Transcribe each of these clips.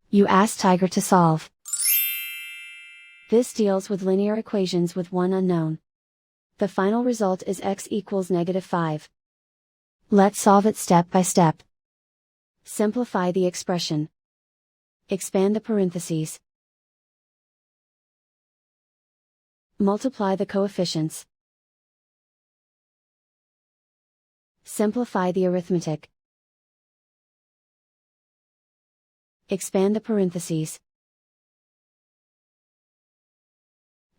You ask Tiger to solve. This deals with linear equations with one unknown. The final result is x equals -5. Let's solve it step by step. Simplify the expression. Expand the parentheses. Multiply the coefficients. Simplify the arithmetic. Expand the parentheses.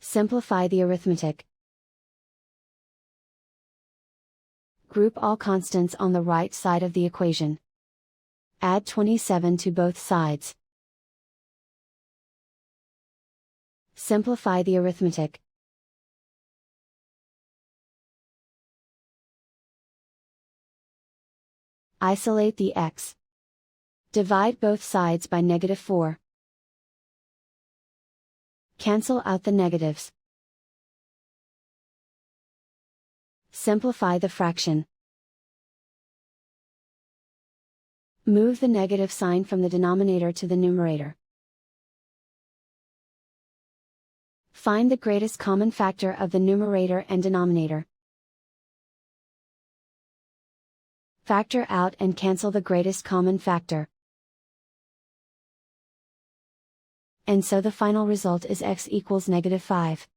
Simplify the arithmetic. Group all constants on the right side of the equation. Add 27 to both sides. Simplify the arithmetic. Isolate the x. Divide both sides by -4. Cancel out the negatives. Simplify the fraction. Move the negative sign from the denominator to the numerator. Find the greatest common factor of the numerator and denominator. Factor out and cancel the greatest common factor. And so the final result is x equals -5.